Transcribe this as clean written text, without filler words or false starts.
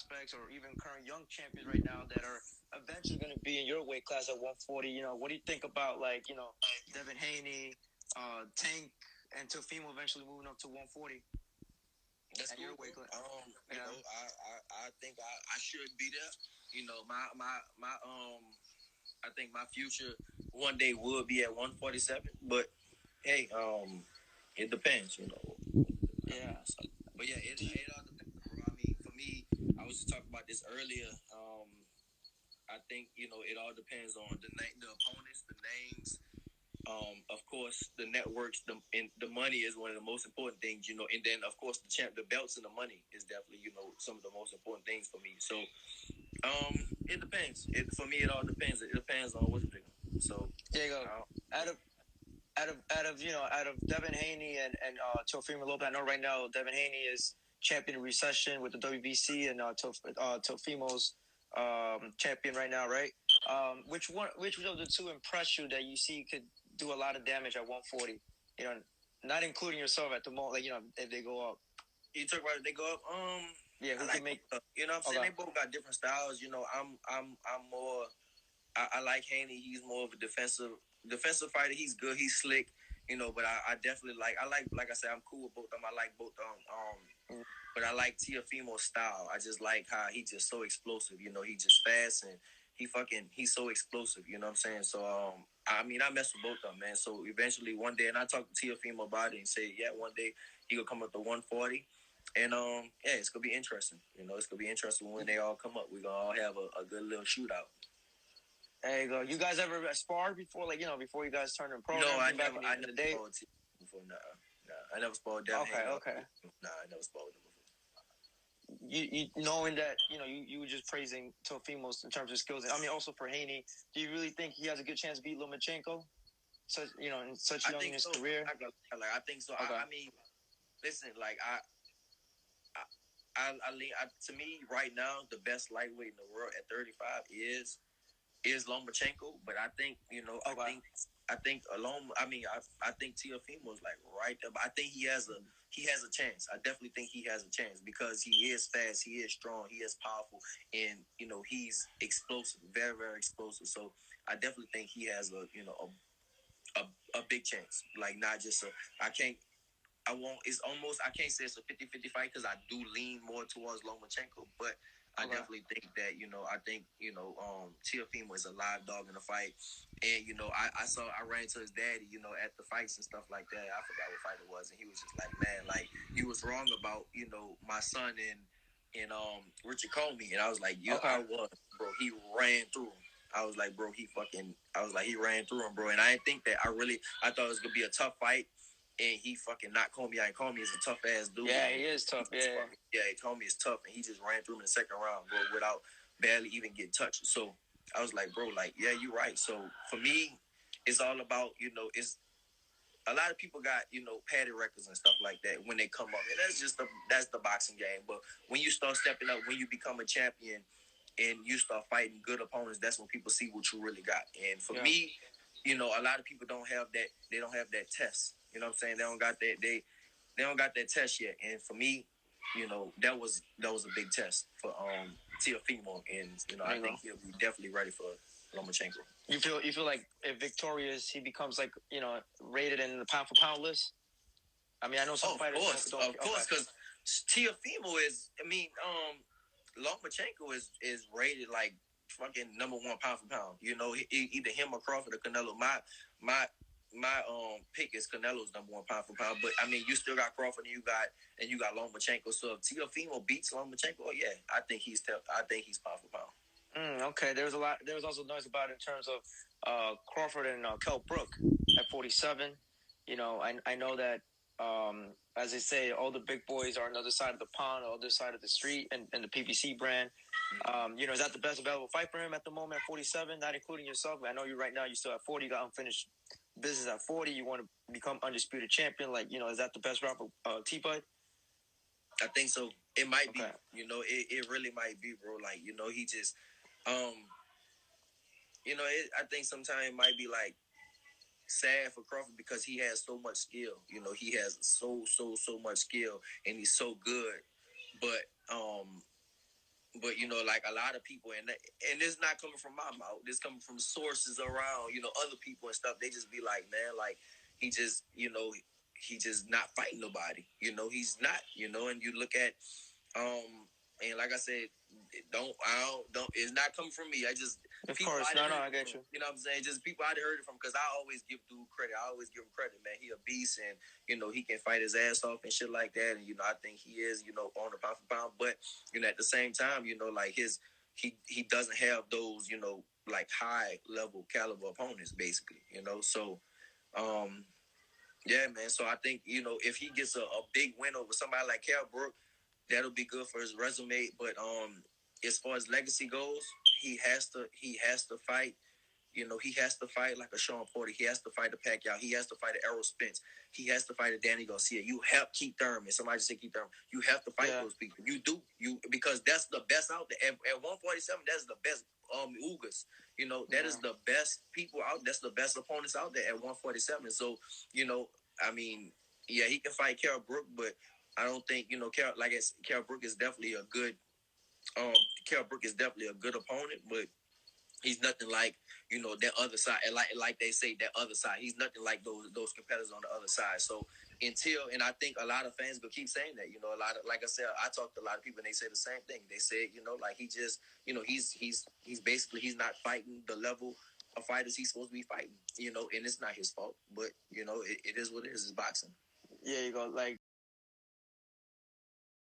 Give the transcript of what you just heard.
prospects or even current young champions right now that are eventually going to be in your weight class at 140. What do you think about Devin Haney, Tank, and Teofimo eventually moving up to 140? That's cool. Your weight class. I think I should be there. I think my future one day will be at 147. But hey, it depends. Yeah. But yeah, it all depends, bro. I mean, for me, I was just talking about this earlier. I think it all depends on the opponents, the names. Of course, the networks, the money is one of the most important things, and then of course the belts and the money is definitely some of the most important things for me. So, it depends. For me, it all depends. It depends on what's bigger. So there you go. Out of Devin Haney and Teofimo Lopez, I know right now Devin Haney is champion of recession with the WBC, and Teofimo's champion right now, right? Which of the two impressed you that you see could do a lot of damage at 140? Not including yourself at the moment. If they go up. You talk about if they go up. Yeah, who can make? What I'm saying? They both got different styles. I'm more. I like Haney. He's more of a defensive fighter. He's good. He's slick. But I definitely like I said, I'm cool with both of them. I like both of them. But I like Teofimo's style. I just like how he's just so explosive. He's just fast and he's so explosive. You know what I'm saying? So I mess with both of them, man. So eventually one day, and I talked to Teofimo about it and said, yeah, one day he will come up to 140. And it's gonna be interesting. It's gonna be interesting when they all come up. We're gonna all have a good little shootout. There you go. You guys ever sparred before, before you guys turned pro? No, I never sparred before. Nah, I never sparred down. Okay. Nah, I never sparred him before. You knowing that you were just praising Teofimo's in terms of skills. I mean, also for Haney, do you really think he has a good chance to beat Lomachenko? Such in such young in his career. I think so. Okay. I mean, listen, to me right now, the best lightweight in the world at 35 is Lomachenko, but I think I think Teofimo is right there. But I think he has a chance. I definitely think he has a chance because he is fast, he is strong, he is powerful, and he's explosive, very very explosive. So I definitely think he has a big chance. Not just I can't say it's a 50-50 fight because I do lean more towards Lomachenko, but I definitely think that, Teofimo is a live dog in the fight. And, I ran into his daddy, at the fights and stuff like that. I forgot what fight it was. And he was just like, man, you was wrong about, my son and Richard Comey. And I was like, I was, bro. He ran through him. I was like, bro, he ran through him, bro. And I didn't think that. I thought it was going to be a tough fight. And he fucking knocked Comey out. Comey is a tough ass dude. Yeah, he is tough. Yeah, Comey is tough, and he just ran through him in the second round, bro, without barely even getting touched. So I was like, bro, yeah, you're right. So for me, it's all about it's a lot of people got padded records and stuff like that when they come up, and that's the boxing game. But when you start stepping up, when you become a champion, and you start fighting good opponents, that's when people see what you really got. And for me, a lot of people don't have that. They don't have that test. You know what I'm saying? They don't got that. They don't got that test yet. And for me, that was a big test for Teofimo, and I think he'll be definitely ready for Lomachenko. You feel like if victorious, he becomes rated in the pound for pound list. I mean, I know some fighters. Of course, because Teofimo is. I mean, Lomachenko is rated fucking number one pound for pound. Either him or Crawford or Canelo. My pick is Canelo's number one pound for pound, but I mean you still got Crawford and you got Lomachenko. So if Teofimo beats Lomachenko, I think he's pound for pound. Okay, there was also noise about it in terms of Crawford and Kell Brook at 47. I know that as they say, all the big boys are on the other side of the pond, or other side of the street, and the PBC brand. Is that the best available fight for him at the moment at 47, not including yourself? I know you right now, you still at 40, you got unfinished business at 40, you want to become undisputed champion. Is that the best route for T-Bud? I think so. It might be. It really might be, bro. He just, I think sometimes it might be sad for Crawford because he has so much skill. He has so much skill and he's so good. But But like a lot of people, and it's not coming from my mouth. This coming from sources around, other people and stuff. They just be like, man, like he just, he just not fighting nobody. He's not. And you look at, and like I said, don't. It's not coming from me. I just. Of course, no, I get you. You know what I'm saying? Just people I heard it from, because I always give dude credit. I always give him credit, man. He a beast, and he can fight his ass off and shit like that. And I think he is, on the pound for pound. But at the same time, like he doesn't have those, like high level caliber opponents, basically. So yeah, man. So I think if he gets a big win over somebody like Kell Brook, that'll be good for his resume. But as far as legacy goes, he has to fight. He has to fight like a Sean Porter. He has to fight a Pacquiao. He has to fight an Errol Spence. He has to fight a Danny Garcia. You have Keith Thurman. Somebody say Keith Thurman. You have to fight those people. You do. Because that's the best out there. At 147, that's the best Ugas. That is the best people out. That's the best opponents out there at 147. So, I mean, yeah, he can fight Kell Brook, but I don't think, Kell Brook is definitely a good Kell Brook is definitely a good opponent, but he's nothing like, that other side. And like they say, that other side. He's nothing like those competitors on the other side. So and I think a lot of fans will keep saying that, a lot of, like I said, I talked to a lot of people and they say the same thing. They said, like he just, he's basically, he's not fighting the level of fighters he's supposed to be fighting, and it's not his fault, but, it is what it is. It's boxing. Yeah, you go. Like